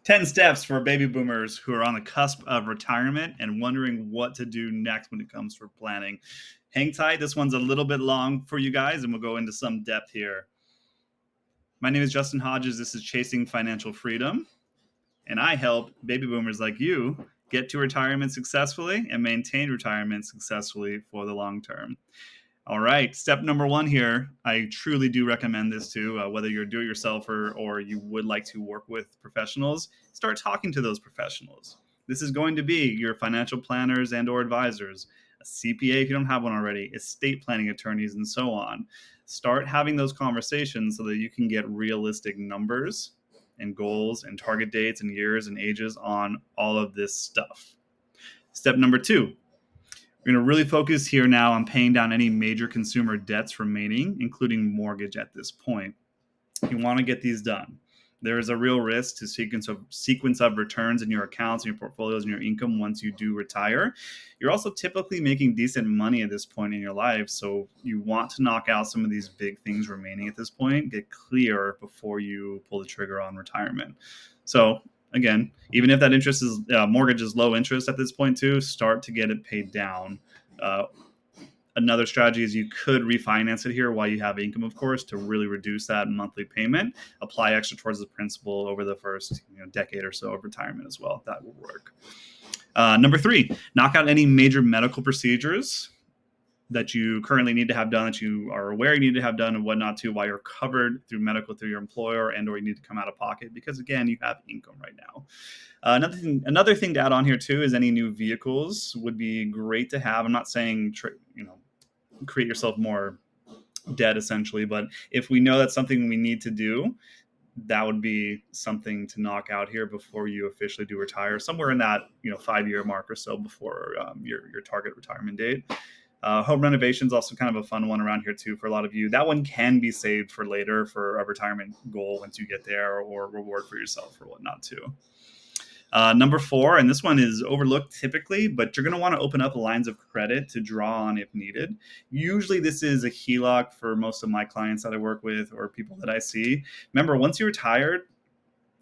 10 steps for baby boomers who are on the cusp of retirement and wondering what to do next when it comes for planning. Hang tight. This one's a little bit long for you guys, and we'll go into some depth here. My name is Justin Hodges. This is Chasing Financial Freedom, and I help baby boomers like you get to retirement successfully and maintain retirement successfully for the long term. All right, step number one here. I truly do recommend this too, whether you're a do-it-yourselfer or you would like to work with professionals. Start talking to those professionals. This is going to be your financial planners and or advisors, a CPA if you don't have one already, estate planning attorneys, and so on. Start having those conversations so that you can get realistic numbers and goals and target dates and years and ages on all of this stuff. Step number two. We're going to really focus here now on paying down any major consumer debts remaining, including mortgage at this point. You want to get these done. There is a real risk to sequence of returns in your accounts and your portfolios and your income once you do retire. You're also typically making decent money at this point in your life, so you want to knock out some of these big things remaining at this point, get clear before you pull the trigger on retirement. So again, even if that mortgage is low interest at this point too, start to get it paid down. Another strategy is you could refinance it here while you have income, of course, to really reduce that monthly payment. Apply extra towards the principal over the first decade or so of retirement as well. That will work. Number three, knock out any major medical procedures that you currently need to have done, that you are aware you need to have done and whatnot too, while you're covered through medical through your employer and or you need to come out of pocket because, again, you have income right now. Another thing to add on here too is any new vehicles would be great to have. I'm not saying create yourself more debt essentially, but if we know that's something we need to do, that would be something to knock out here before you officially do retire, somewhere in that 5-year mark or so before your target retirement date. Home renovation is also kind of a fun one around here too for a lot of you. That one can be saved for later for a retirement goal once you get there, or reward for yourself or whatnot too. Number four, and this one is overlooked typically, but you're going to want to open up lines of credit to draw on if needed. Usually this is a HELOC for most of my clients that I work with or people that I see. Remember, once you're retired,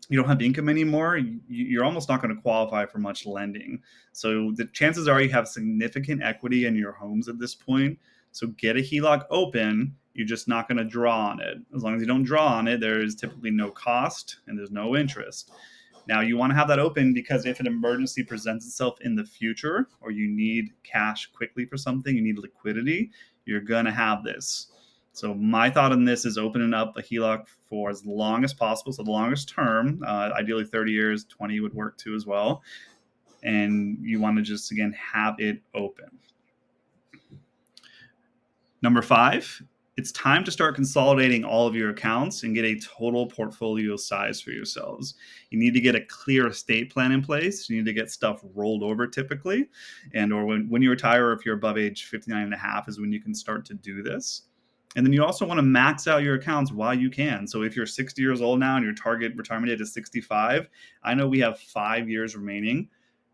you don't have income anymore, you're almost not going to qualify for much lending. So the chances are you have significant equity in your homes at this point. So get a HELOC open. You're just not going to draw on it. As long as you don't draw on it, there is typically no cost and there's no interest. Now, you want to have that open because if an emergency presents itself in the future or you need cash quickly for something, you need liquidity, you're going to have this. So my thought on this is opening up a HELOC for as long as possible, so the longest term, ideally 30 years, 20 would work too as well. And you want to just, again, have it open. Number five, it's time to start consolidating all of your accounts and get a total portfolio size for yourselves. You need to get a clear estate plan in place. You need to get stuff rolled over typically. And or when you retire, or if you're above age 59 and a half is when you can start to do this. And then you also want to max out your accounts while you can. So if you're 60 years old now and your target retirement date is 65, I know we have 5 years remaining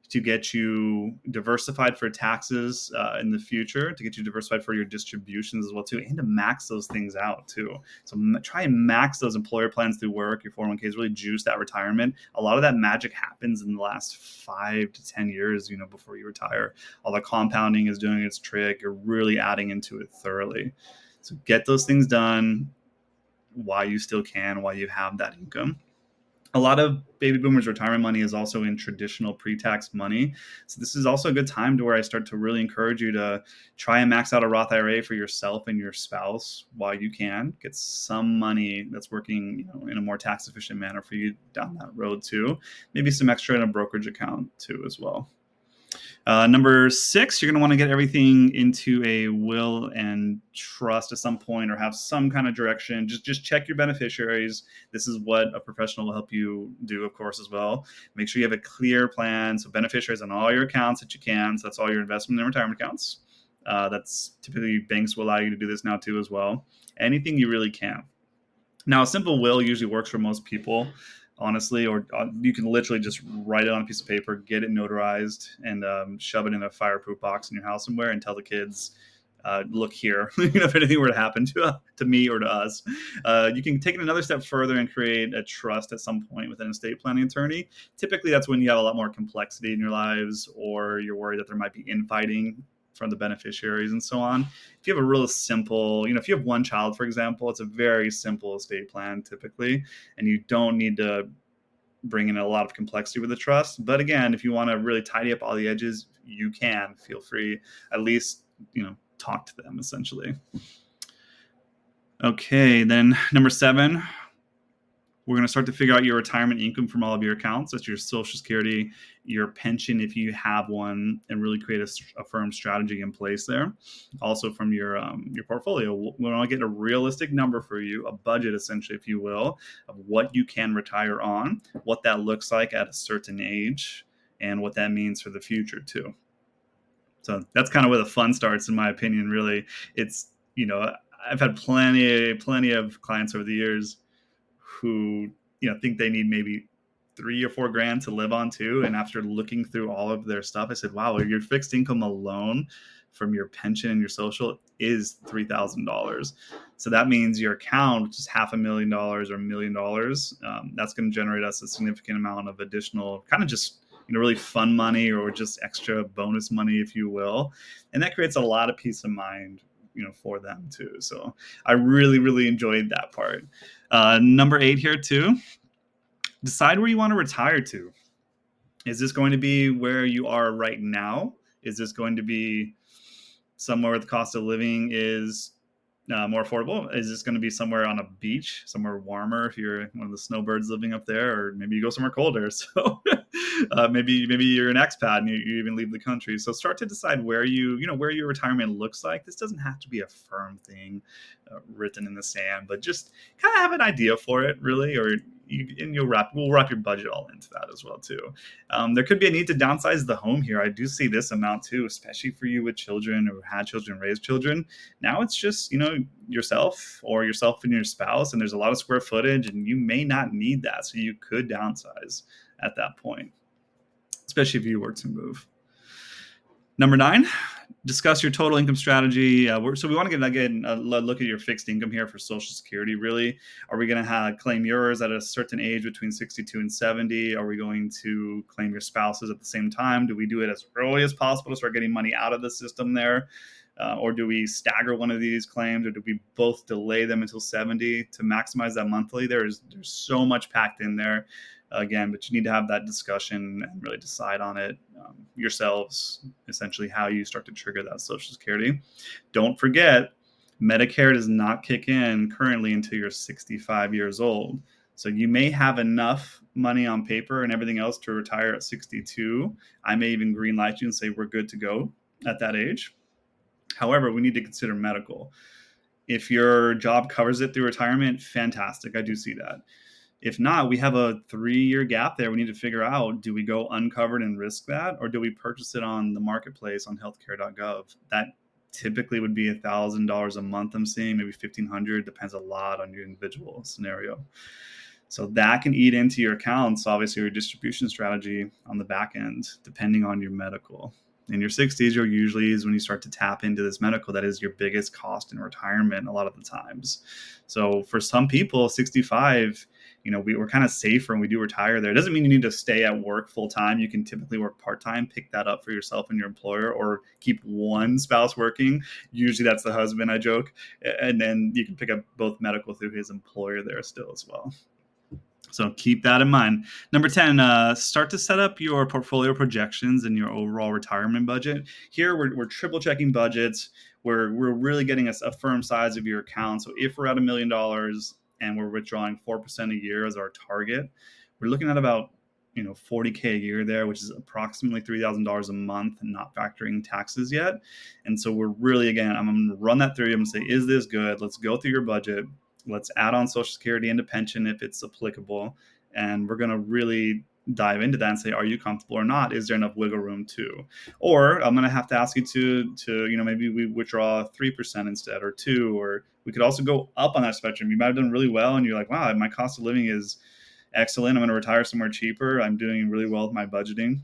to get you diversified for taxes in the future, to get you diversified for your distributions as well too, and to max those things out too. So try and max those employer plans through work, your 401ks, really juice that retirement. A lot of that magic happens in the last 5 to 10 years, before you retire. All the compounding is doing its trick. You're really adding into it thoroughly. So get those things done while you still can, while you have that income. A lot of baby boomers' retirement money is also in traditional pre-tax money. So this is also a good time to where I start to really encourage you to try and max out a Roth IRA for yourself and your spouse while you can. Get some money that's working in a more tax efficient manner for you down that road too. Maybe some extra in a brokerage account too as well. Number 6, you're going to want to get everything into a will and trust at some point or have some kind of direction. Just check your beneficiaries. This is what a professional will help you do, of course, as well. Make sure you have a clear plan. So beneficiaries on all your accounts that you can. So that's all your investment and retirement accounts. That's typically banks will allow you to do this now too as well. Anything you really can. Now, a simple will usually works for most people, honestly, or you can literally just write it on a piece of paper, get it notarized, and shove it in a fireproof box in your house somewhere and tell the kids, look here. If anything were to happen to me or to us, you can take it another step further and create a trust at some point with an estate planning attorney. Typically, that's when you have a lot more complexity in your lives, or you're worried that there might be infighting from the beneficiaries and so on. If you have a real simple, if you have one child, for example, it's a very simple estate plan typically, and you don't need to bring in a lot of complexity with the trust. But again, if you want to really tidy up all the edges, you can feel free, at least, talk to them essentially. Okay, then number 7, we're going to start to figure out your retirement income from all of your accounts. That's your Social Security, your pension, if you have one, and really create a firm strategy in place there. Also from your portfolio, we want to get a realistic number for you, a budget essentially, if you will, of what you can retire on, what that looks like at a certain age, and what that means for the future too. So that's kind of where the fun starts, in my opinion. Really, it's I've had plenty of clients over the years who think they need maybe 3 or 4 grand to live on too. And after looking through all of their stuff, I said, wow, your fixed income alone from your pension and your social is $3,000. So that means your account, which is $500,000 or $1 million, that's going to generate us a significant amount of additional kind of just really fun money, or just extra bonus money, if you will. And that creates a lot of peace of mind for them too. So I really, really enjoyed that part. Number 8 here too, decide where you want to retire to. Is this going to be where you are right now? Is this going to be somewhere where the cost of living is more affordable? Is this going to be somewhere on a beach, somewhere warmer if you're one of the snowbirds living up there, or maybe you go somewhere colder? So maybe you're an expat and you even leave the country. So start to decide where where your retirement looks like. This doesn't have to be a firm thing written in the sand, but just kind of have an idea for it, really, or we'll wrap your budget all into that as well too. There could be a need to downsize the home here. I do see this amount too, especially for you with children or had children, raised children. Now it's just yourself and your spouse, and there's a lot of square footage, and you may not need that, so you could downsize at that point, especially if you were to move. Number 9, discuss your total income strategy. So we want to get a look at your fixed income here for Social Security. Really, are we going to claim yours at a certain age between 62 and 70? Are we going to claim your spouse's at the same time? Do we do it as early as possible to start getting money out of the system there? Or do we stagger one of these claims, or do we both delay them until 70 to maximize that monthly? There's so much packed in there. Again, but you need to have that discussion and really decide on it yourselves, essentially how you start to trigger that Social Security. Don't forget, Medicare does not kick in currently until you're 65 years old. So you may have enough money on paper and everything else to retire at 62. I may even green light you and say we're good to go at that age. However, we need to consider medical. If your job covers it through retirement, fantastic. I do see that. If not, we have a 3-year gap there. We need to figure out, do we go uncovered and risk that, or do we purchase it on the marketplace on healthcare.gov? That typically would be $1,000 a month. I'm seeing maybe $1,500. Depends a lot on your individual scenario. So that can eat into your accounts, obviously your distribution strategy on the back end, depending on your medical. In your 60s, you're usually is when you start to tap into this medical. That is your biggest cost in retirement a lot of the times. So for some people, 65, we're kind of safer and we do retire there. It doesn't mean you need to stay at work full time. You can typically work part-time, pick that up for yourself and your employer, or keep one spouse working. Usually that's the husband, I joke. And then you can pick up both medical through his employer there still as well. So keep that in mind. Number 10, start to set up your portfolio projections and your overall retirement budget. Here, we're triple checking budgets. We're really getting a firm size of your account. So if we're at $1 million and we're withdrawing 4% a year as our target, we're looking at about $40K a year there, which is approximately $3,000 a month, and not factoring taxes yet. And so we're really, again, I'm going to run that through you. I'm going to say, is this good? Let's go through your budget. Let's add on Social Security into pension if it's applicable. And we're going to really dive into that and say, are you comfortable or not? Is there enough wiggle room too? Or I'm going to have to ask you to maybe we withdraw 3% instead, or 2%, or we could also go up on that spectrum. You might have done really well and you're like, wow, my cost of living is excellent. I'm going to retire somewhere cheaper. I'm doing really well with my budgeting.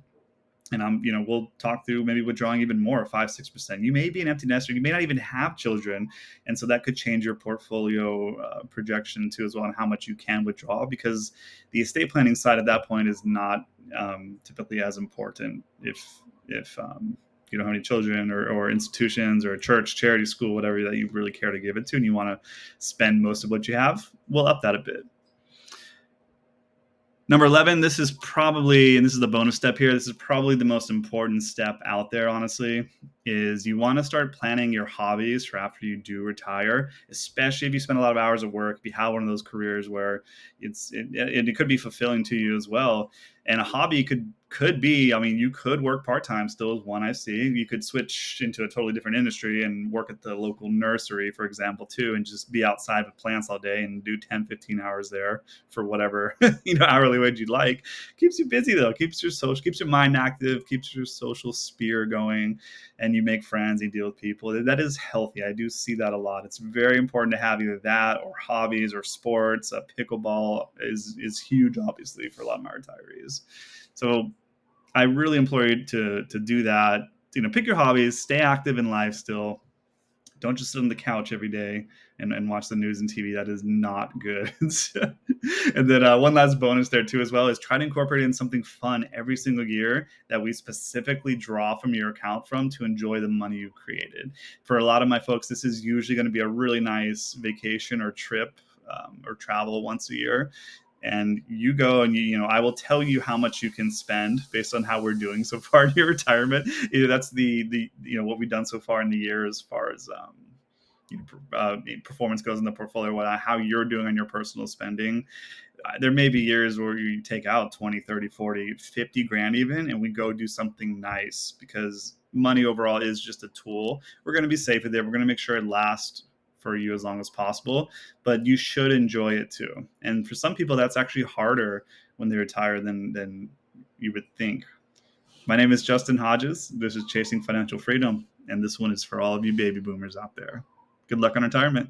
And we'll talk through maybe withdrawing even more, 5-6%. You may be an empty nester, you may not even have children, and so that could change your portfolio projection too as well, on how much you can withdraw, because the estate planning side at that point is not typically as important if you don't have any children, or institutions, or a church, charity, school, whatever that you really care to give it to, and you want to spend most of what you have. We'll up that a bit. Number 11, this is probably, and this is the bonus step here, this is probably the most important step out there, honestly, is you want to start planning your hobbies for after you do retire, especially if you spend a lot of hours at work, if you have one of those careers where it could be fulfilling to you as well. And a hobby could be, I mean, you could work part-time still, is one I see. You could switch into a totally different industry and work at the local nursery, for example, too, and just be outside with plants all day and do 10-15 hours there for whatever hourly wage you'd like. Keeps you busy though, keeps your mind active, keeps your social sphere going, and you make friends, you deal with people. That is healthy. I do see that a lot. It's very important to have either that or hobbies or sports. Pickleball is huge, obviously, for a lot of my retirees. So I really implore you to do that. Pick your hobbies, stay active in life still. Don't just sit on the couch every day and watch the news and TV. That is not good. And then one last bonus there too as well is try to incorporate in something fun every single year that we specifically draw from your account from to enjoy the money you've created. For a lot of my folks, this is usually going to be a really nice vacation or trip or travel once a year. And you go and I will tell you how much you can spend based on how we're doing so far in your retirement. That's the what we've done so far in the year as far as performance goes in the portfolio, how you're doing on your personal spending. There may be years where you take out 20, 30, 40, 50 grand even, and we go do something nice, because money overall is just a tool. We're going to be safe with it. We're going to make sure it lasts for you as long as possible, but you should enjoy it too. And for some people, that's actually harder when they retire than you would think. My name is Justin Hodges. This is Chasing Financial Freedom, and this one is for all of you baby boomers out there. Good luck on retirement.